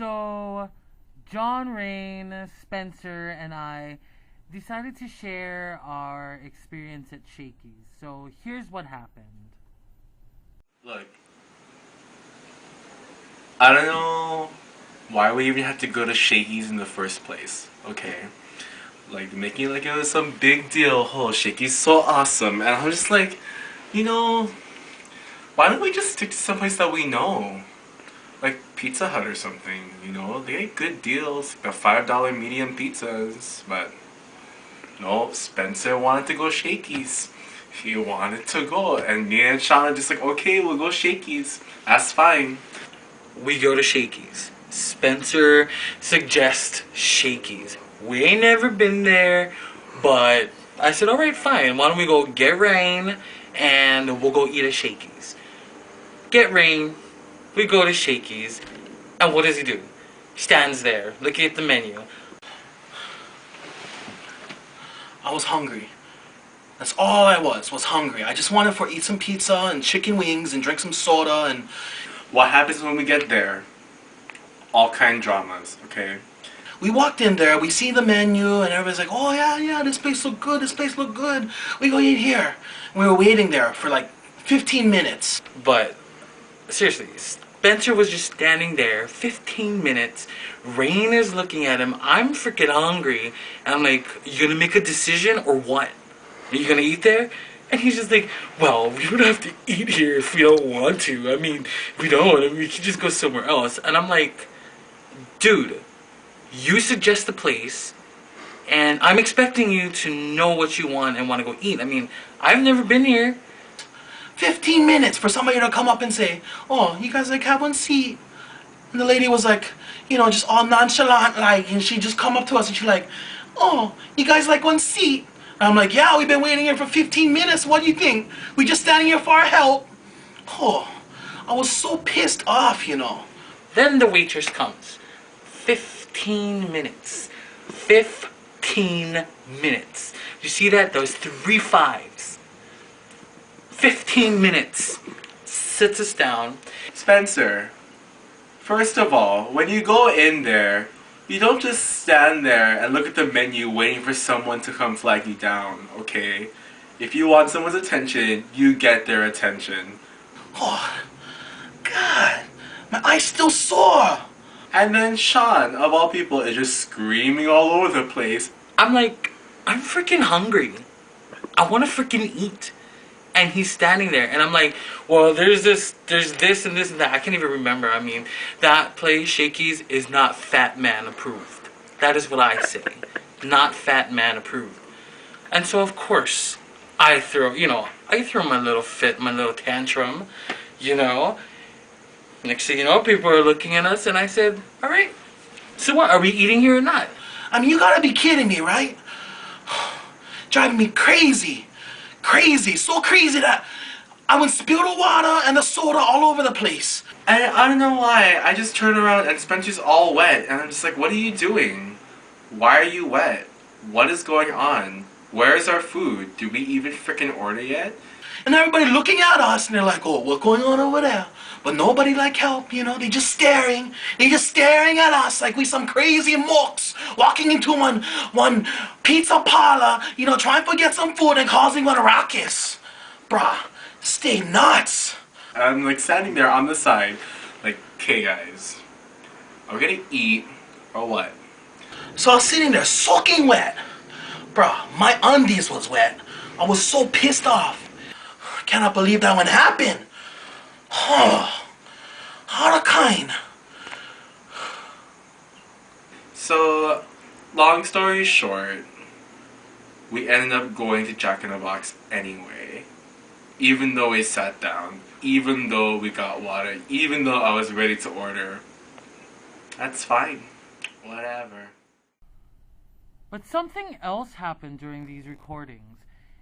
So, John, Rain, Spencer, and I decided to share our experience at Shakeys. So, here's what happened. Look, I don't know why we even had to go to Shakeys in the first place, okay? Like, making like it was some big deal. Oh, Shakeys so awesome. And I'm just like, you know, why don't we just stick to someplace that we know? Like Pizza Hut or something, you know? They get good deals, the $5 medium pizzas, but no, Spencer wanted to go Shakeys. He wanted to go, and me and Sean are just like, okay, we'll go Shakeys. That's fine. We go to Shakeys. Spencer suggests Shakeys. We ain't never been there, but I said, alright, fine. Why don't we go get Rain and we'll go eat at Shakeys. Get Rain, we go to Shakeys, and what does he do? Stands there, looking at the menu. I was hungry. That's all I was hungry. I just wanted to eat some pizza and chicken wings and drink some soda and... What happens when we get there? All kind dramas, okay? We walked in there, we see the menu, and everybody's like, oh yeah, this place look good, this place look good. We go eat here. And we were waiting there for like 15 minutes. But, seriously, Spencer was just standing there, 15 minutes. Rain is looking at him. I'm freaking hungry. And I'm like, you gonna make a decision or what? Are you gonna eat there? And he's just like, well, we don't have to eat here if we don't want to. I mean, we don't. I mean, we can just go somewhere else. And I'm like, dude, you suggest the place, and I'm expecting you to know what you want and want to go eat. I mean, I've never been here. 15 minutes for somebody to come up and say, oh, you guys like have one seat. And the lady was like, you know, just all nonchalant like, and she just come up to us and she like, oh, you guys like one seat. And I'm like, yeah, we've been waiting here for 15 minutes. What do you think? We just standing here for our help. Oh, I was so pissed off, you know. Then the waitress comes. 15 minutes. 15 minutes. You see that? Those 3 5s. 15 minutes. Sits us down. Spencer, first of all, when you go in there, you don't just stand there and look at the menu waiting for someone to come flag you down, okay? If you want someone's attention, you get their attention. Oh, God, my eye's still sore. And then Sean, of all people, is just screaming all over the place. I'm like, I'm freaking hungry. I want to freaking eat. And he's standing there, and I'm like, well, there's this and this and that. I can't even remember. I mean, that place, Shakeys, is not fat man approved. That is what I say. Not fat man approved. And so, of course, I throw my little fit, my little tantrum, you know. Next thing you know, people are looking at us, and I said, all right, so what, are we eating here or not? I mean, you gotta be kidding me, right? Driving me crazy. Crazy, so crazy that I would spill the water and the soda all over the place. And I don't know why, I just turn around and Spencer's all wet, and I'm just like, what are you doing? Why are you wet? What is going on? Where is our food? Did we even frickin' order yet? And everybody looking at us, and they're like, oh, what's going on over there? But nobody like help, you know, they just staring. They just staring at us like we some crazy mooks walking into one pizza parlor, you know, trying to get some food and causing one ruckus. Bruh, stay nuts. I'm like standing there on the side, like, okay guys, are we gonna eat or what? So I was sitting there soaking wet. Bruh, my undies was wet. I was so pissed off. I cannot believe that one happened. Oh, how the kind. So, long story short, we ended up going to Jack in the Box anyway. Even though we sat down, even though we got water, even though I was ready to order. That's fine. Whatever. But something else happened during these recordings.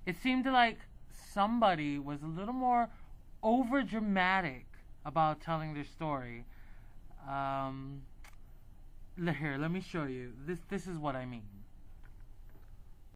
It seemed like somebody was a little more over dramatic about telling their story. Here, let me show you. This is what I mean.